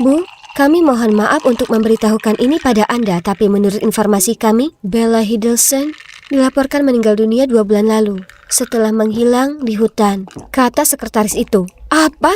Bu, kami mohon maaf untuk memberitahukan ini pada Anda, tapi menurut informasi kami, Bella Hiddleston dilaporkan meninggal dunia 2 bulan lalu setelah menghilang di hutan, kata sekretaris itu. Apa?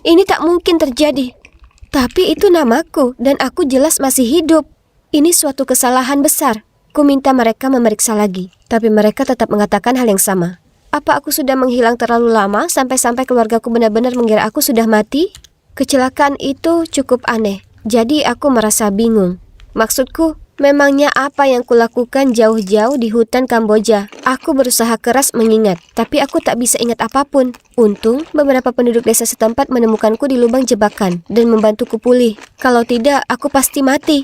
Ini tak mungkin terjadi. Tapi itu namaku dan aku jelas masih hidup. Ini suatu kesalahan besar. Ku minta mereka memeriksa lagi, tapi mereka tetap mengatakan hal yang sama. Apa aku sudah menghilang terlalu lama sampai-sampai keluargaku benar-benar mengira aku sudah mati? Kecelakaan itu cukup aneh, jadi aku merasa bingung. Maksudku, memangnya apa yang kulakukan jauh-jauh di hutan Kamboja? Aku berusaha keras mengingat, tapi aku tak bisa ingat apapun. Untung, beberapa penduduk desa setempat menemukanku di lubang jebakan dan membantuku pulih. Kalau tidak, aku pasti mati.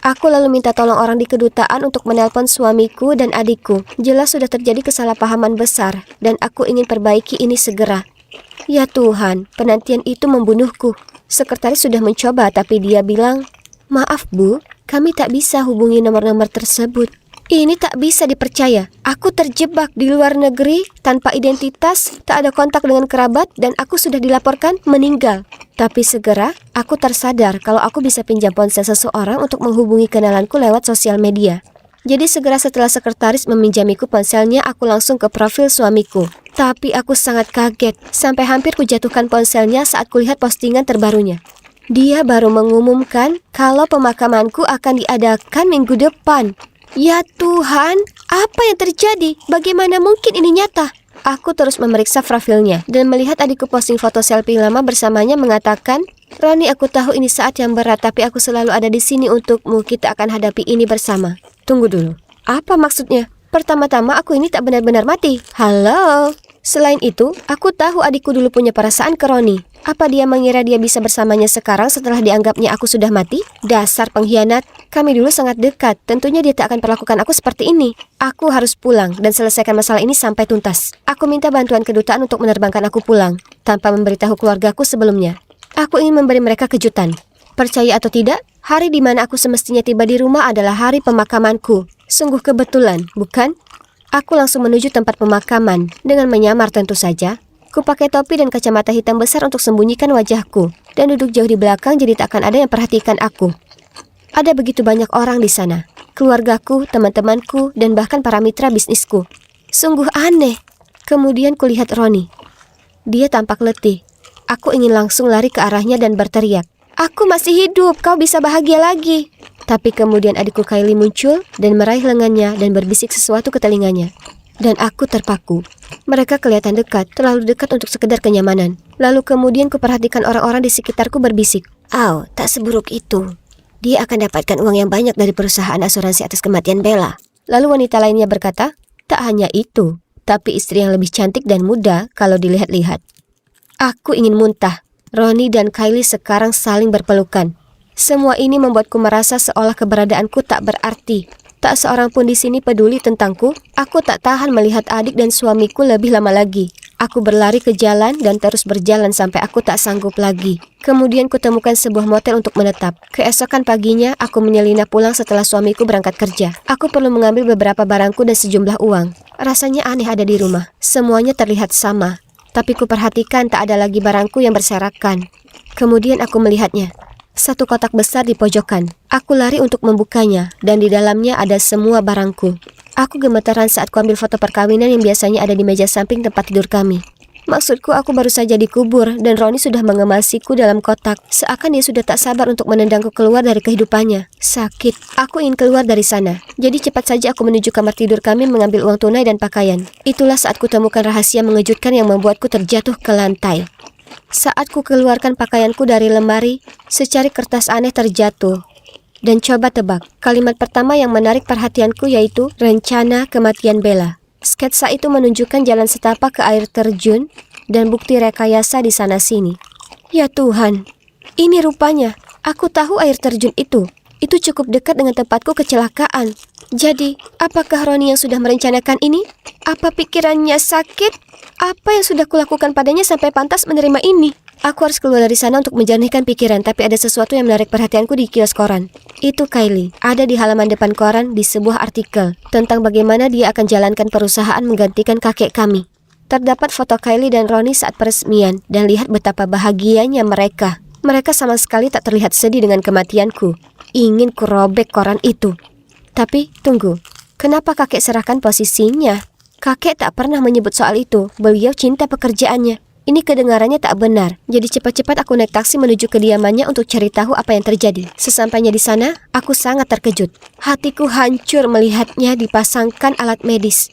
Aku lalu minta tolong orang di kedutaan untuk menelpon suamiku dan adikku. Jelas sudah terjadi kesalahpahaman besar, dan aku ingin perbaiki ini segera. Ya Tuhan, penantian itu membunuhku. Sekretaris sudah mencoba, tapi dia bilang, "Maaf Bu, kami tak bisa hubungi nomor-nomor tersebut." Ini tak bisa dipercaya. Aku terjebak di luar negeri, tanpa identitas, tak ada kontak dengan kerabat, dan aku sudah dilaporkan meninggal. Tapi segera, aku tersadar kalau aku bisa pinjam ponsel seseorang untuk menghubungi kenalanku lewat sosial media. Jadi segera setelah sekretaris meminjamiku ponselnya, aku langsung ke profil suamiku. Tapi aku sangat kaget, sampai hampir kujatuhkan ponselnya saat kulihat postingan terbarunya. Dia baru mengumumkan kalau pemakamanku akan diadakan minggu depan. Ya Tuhan, apa yang terjadi? Bagaimana mungkin ini nyata? Aku terus memeriksa profilnya dan melihat adikku posting foto selfie lama bersamanya mengatakan, "Roni, aku tahu ini saat yang berat, tapi aku selalu ada di sini untukmu. Kita akan hadapi ini bersama." Tunggu dulu. Apa maksudnya? Pertama-tama aku ini tak benar-benar mati. Halo? Selain itu, aku tahu adikku dulu punya perasaan ke Roni. Apa dia mengira dia bisa bersamanya sekarang setelah dianggapnya aku sudah mati? Dasar pengkhianat. Kami dulu sangat dekat. Tentunya dia tak akan perlakukan aku seperti ini. Aku harus pulang dan selesaikan masalah ini sampai tuntas. Aku minta bantuan kedutaan untuk menerbangkan aku pulang, tanpa memberitahu keluargaku sebelumnya. Aku ingin memberi mereka kejutan. Percaya atau tidak, hari di mana aku semestinya tiba di rumah adalah hari pemakamanku. Sungguh kebetulan, bukan? Aku langsung menuju tempat pemakaman dengan menyamar tentu saja. Ku pakai topi dan kacamata hitam besar untuk sembunyikan wajahku dan duduk jauh di belakang jadi tak akan ada yang perhatikan aku. Ada begitu banyak orang di sana. Keluargaku, teman-temanku, dan bahkan para mitra bisnisku. Sungguh aneh. Kemudian kulihat Roni. Dia tampak letih. Aku ingin langsung lari ke arahnya dan berteriak, "Aku masih hidup, kau bisa bahagia lagi." Tapi kemudian adikku Kylie muncul dan meraih lengannya dan berbisik sesuatu ke telinganya. Dan aku terpaku. Mereka kelihatan dekat, terlalu dekat untuk sekedar kenyamanan. Lalu kemudian kuperhatikan orang-orang di sekitarku berbisik, "Au, tak seburuk itu. Dia akan dapatkan uang yang banyak dari perusahaan asuransi atas kematian Bella." Lalu wanita lainnya berkata, "Tak hanya itu, tapi istri yang lebih cantik dan muda kalau dilihat-lihat." Aku ingin muntah. Roni dan Kylie sekarang saling berpelukan. Semua ini membuatku merasa seolah keberadaanku tak berarti. Tak seorang pun di sini peduli tentangku. Aku tak tahan melihat adik dan suamiku lebih lama lagi. Aku berlari ke jalan dan terus berjalan sampai aku tak sanggup lagi. Kemudian kutemukan sebuah motel untuk menetap. Keesokan paginya, aku menyelinap pulang setelah suamiku berangkat kerja. Aku perlu mengambil beberapa barangku dan sejumlah uang. Rasanya aneh ada di rumah. Semuanya terlihat sama. Tapi kuperhatikan tak ada lagi barangku yang berserakan. Kemudian aku melihatnya. Satu kotak besar di pojokan. Aku lari untuk membukanya, dan di dalamnya ada semua barangku. Aku gemetaran saat kuambil foto perkawinan yang biasanya ada di meja samping tempat tidur kami. Maksudku, aku baru saja dikubur, dan Roni sudah mengemasiku dalam kotak. Seakan dia sudah tak sabar untuk menendangku keluar dari kehidupannya. Sakit. Aku ingin keluar dari sana. Jadi cepat saja aku menuju kamar tidur kami mengambil uang tunai dan pakaian. Itulah saat kutemukan rahasia mengejutkan yang membuatku terjatuh ke lantai. Saat ku keluarkan pakaianku dari lemari, secari kertas aneh terjatuh. Dan coba tebak, kalimat pertama yang menarik perhatianku yaitu rencana kematian Bella. Sketsa itu menunjukkan jalan setapak ke air terjun dan bukti rekayasa di sana-sini. Ya Tuhan, ini rupanya. Aku tahu air terjun itu. Itu cukup dekat dengan tempatku kecelakaan. Jadi, apakah Roni yang sudah merencanakan ini? Apa pikirannya sakit? Apa yang sudah kulakukan padanya sampai pantas menerima ini? Aku harus keluar dari sana untuk menjernihkan pikiran, tapi ada sesuatu yang menarik perhatianku di kios koran. Itu Kylie, ada di halaman depan koran di sebuah artikel tentang bagaimana dia akan jalankan perusahaan menggantikan kakek kami. Terdapat foto Kylie dan Roni saat peresmian, dan lihat betapa bahagianya mereka. Mereka sama sekali tak terlihat sedih dengan kematianku. Ingin kurobek koran itu. Tapi, tunggu. Kenapa kakek serahkan posisinya? Kakek tak pernah menyebut soal itu. Beliau cinta pekerjaannya. Ini kedengarannya tak benar. Jadi cepat-cepat aku naik taksi menuju kediamannya untuk cari tahu apa yang terjadi. Sesampainya di sana, aku sangat terkejut. Hatiku hancur melihatnya dipasangkan alat medis.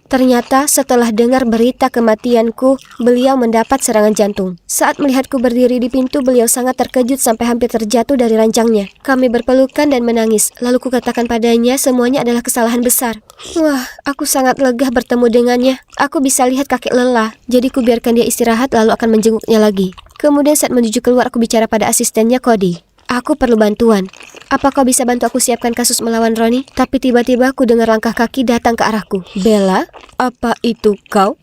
Ternyata setelah dengar berita kematianku, beliau mendapat serangan jantung. Saat melihatku berdiri di pintu, beliau sangat terkejut sampai hampir terjatuh dari ranjangnya. Kami berpelukan dan menangis. Lalu kukatakan padanya semuanya adalah kesalahan besar. Wah, aku sangat lega bertemu dengannya. Aku bisa lihat kakek lelah, jadi kubiarkan dia istirahat lalu akan menjenguknya lagi. Kemudian saat menuju keluar, aku bicara pada asistennya Cody. Aku perlu bantuan. Apa kau bisa bantu aku siapkan kasus melawan Ronnie? Tapi tiba-tiba aku dengar langkah kaki datang ke arahku. Bella, apa itu kau?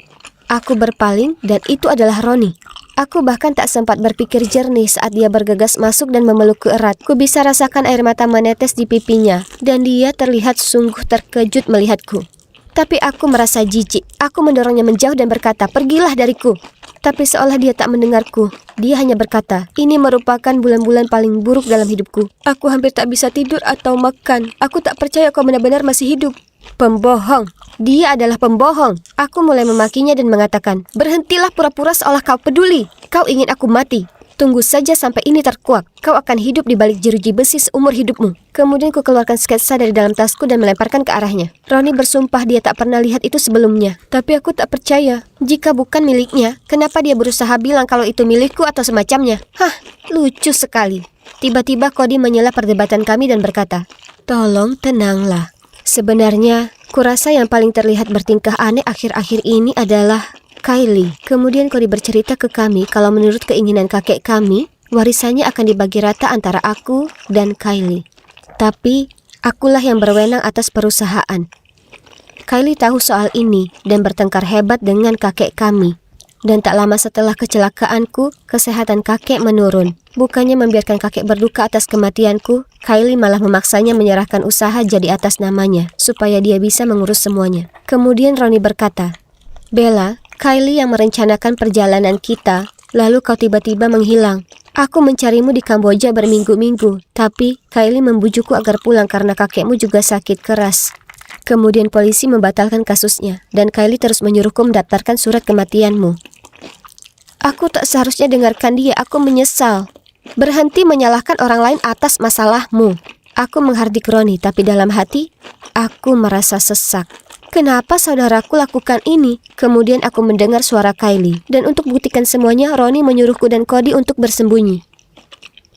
Aku berpaling dan itu adalah Ronnie. Aku bahkan tak sempat berpikir jernih saat dia bergegas masuk dan memelukku erat. Ku bisa rasakan air mata menetes di pipinya dan dia terlihat sungguh terkejut melihatku. Tapi aku merasa jijik. Aku mendorongnya menjauh dan berkata, "Pergilah dariku." Tapi seolah dia tak mendengarku. Dia hanya berkata, "Ini merupakan bulan-bulan paling buruk dalam hidupku. Aku hampir tak bisa tidur atau makan. Aku tak percaya kau benar-benar masih hidup." Pembohong. Dia adalah pembohong. Aku mulai memakinya dan mengatakan, "Berhentilah pura-pura seolah kau peduli. Kau ingin aku mati. Tunggu saja sampai ini terkuak. Kau akan hidup di balik jeruji besi seumur hidupmu." Kemudian ku keluarkan sketsa dari dalam tasku dan melemparkan ke arahnya. Ronnie bersumpah dia tak pernah lihat itu sebelumnya. Tapi aku tak percaya. Jika bukan miliknya, kenapa dia berusaha bilang kalau itu milikku atau semacamnya? Hah, lucu sekali. Tiba-tiba Cody menyela perdebatan kami dan berkata, "Tolong tenanglah. Sebenarnya, kurasa yang paling terlihat bertingkah aneh akhir-akhir ini adalah Kylie." Kemudian Cody bercerita ke kami kalau menurut keinginan kakek kami, warisannya akan dibagi rata antara aku dan Kylie. Tapi, akulah yang berwenang atas perusahaan. Kylie tahu soal ini dan bertengkar hebat dengan kakek kami. Dan tak lama setelah kecelakaanku, kesehatan kakek menurun. Bukannya membiarkan kakek berduka atas kematianku, Kylie malah memaksanya menyerahkan usaha jadi atas namanya, supaya dia bisa mengurus semuanya. Kemudian Ronnie berkata, "Bella, Kylie yang merencanakan perjalanan kita, lalu kau tiba-tiba menghilang. Aku mencarimu di Kamboja berminggu-minggu, tapi Kylie membujukku agar pulang karena kakekmu juga sakit keras." Kemudian polisi membatalkan kasusnya, dan Kylie terus menyuruhku mendaftarkan surat kematianmu. Aku tak seharusnya dengarkan dia, aku menyesal. Berhenti menyalahkan orang lain atas masalahmu. Aku menghardik Ronnie, tapi dalam hati, aku merasa sesak. Kenapa saudaraku lakukan ini? Kemudian aku mendengar suara Kylie, dan untuk buktikan semuanya, Ronnie menyuruhku dan Cody untuk bersembunyi.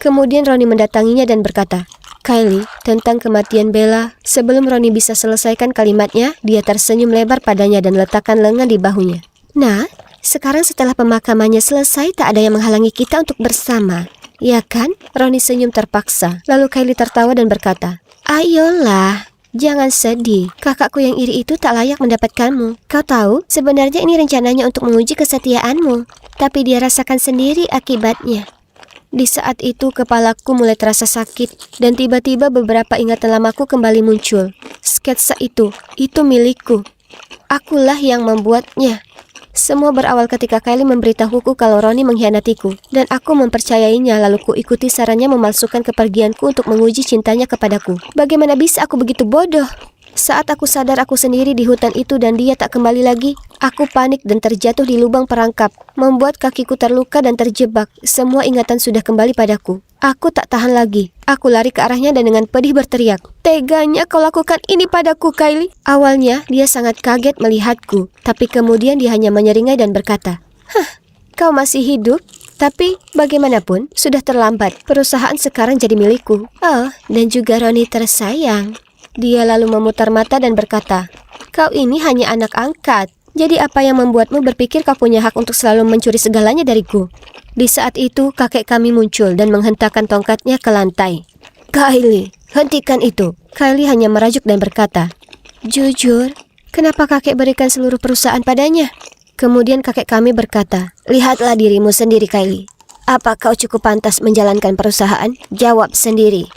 Kemudian Ronnie mendatanginya dan berkata, "Kylie, tentang kematian Bella." Sebelum Ronnie bisa selesaikan kalimatnya, dia tersenyum lebar padanya dan letakkan lengan di bahunya. "Nah, sekarang setelah pemakamannya selesai, tak ada yang menghalangi kita untuk bersama. Ya kan?" Ronnie senyum terpaksa. Lalu Kylie tertawa dan berkata, "Ayolah, jangan sedih. Kakakku yang iri itu tak layak mendapatkanmu. Kau tahu, sebenarnya ini rencananya untuk menguji kesetiaanmu. Tapi dia rasakan sendiri akibatnya." Di saat itu kepalaku mulai terasa sakit dan tiba-tiba beberapa ingatan lamaku kembali muncul. Sketsa itu milikku. Akulah yang membuatnya. Semua berawal ketika Kylie memberitahuku kalau Ronnie mengkhianatiku dan aku mempercayainya, lalu ku ikuti sarannya memalsukan kepergianku untuk menguji cintanya kepadaku. Bagaimana bisa aku begitu bodoh? Saat aku sadar aku sendiri di hutan itu dan dia tak kembali lagi, aku panik dan terjatuh di lubang perangkap, membuat kakiku terluka dan terjebak. Semua ingatan sudah kembali padaku. Aku tak tahan lagi. Aku lari ke arahnya dan dengan pedih berteriak, "Teganya kau lakukan ini padaku, Kylie." Awalnya dia sangat kaget melihatku, tapi kemudian dia hanya menyeringai dan berkata, "Hah, kau masih hidup? Tapi bagaimanapun sudah terlambat. Perusahaan sekarang jadi milikku. Oh, dan juga Ronnie tersayang." Dia lalu memutar mata dan berkata, "Kau ini hanya anak angkat. Jadi apa yang membuatmu berpikir kau punya hak untuk selalu mencuri segalanya dariku?" Di saat itu kakek kami muncul dan menghentakkan tongkatnya ke lantai. "Kylie, hentikan itu." Kylie hanya merajuk dan berkata, "Jujur, kenapa kakek berikan seluruh perusahaan padanya?" Kemudian kakek kami berkata, "Lihatlah dirimu sendiri, Kylie. Apa kau cukup pantas menjalankan perusahaan? Jawab sendiri.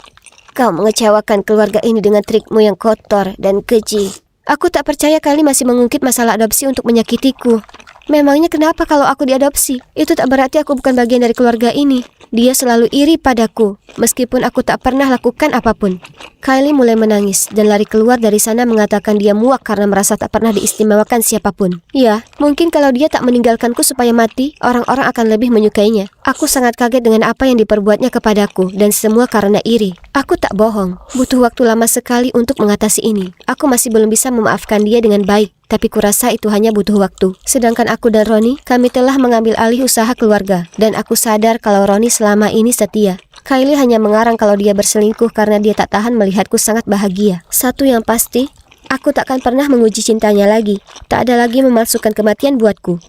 Kau mengecewakan keluarga ini dengan trikmu yang kotor dan keji." Aku tak percaya Kylie masih mengungkit masalah adopsi untuk menyakitiku. Memangnya kenapa kalau aku diadopsi? Itu tak berarti aku bukan bagian dari keluarga ini. Dia selalu iri padaku, meskipun aku tak pernah lakukan apapun. Kylie mulai menangis dan lari keluar dari sana mengatakan dia muak karena merasa tak pernah diistimewakan siapapun. Ya, mungkin kalau dia tak meninggalkanku supaya mati, orang-orang akan lebih menyukainya. Aku sangat kaget dengan apa yang diperbuatnya kepadaku dan semua karena iri. Aku tak bohong, butuh waktu lama sekali untuk mengatasi ini. Aku masih belum bisa memaafkan dia dengan baik. Tapi kurasa itu hanya butuh waktu. Sedangkan aku dan Roni, kami telah mengambil alih usaha keluarga. Dan aku sadar kalau Roni selama ini setia. Kylie hanya mengarang kalau dia berselingkuh karena dia tak tahan melihatku sangat bahagia. Satu yang pasti, aku takkan pernah menguji cintanya lagi. Tak ada lagi memalsukan kematian buatku.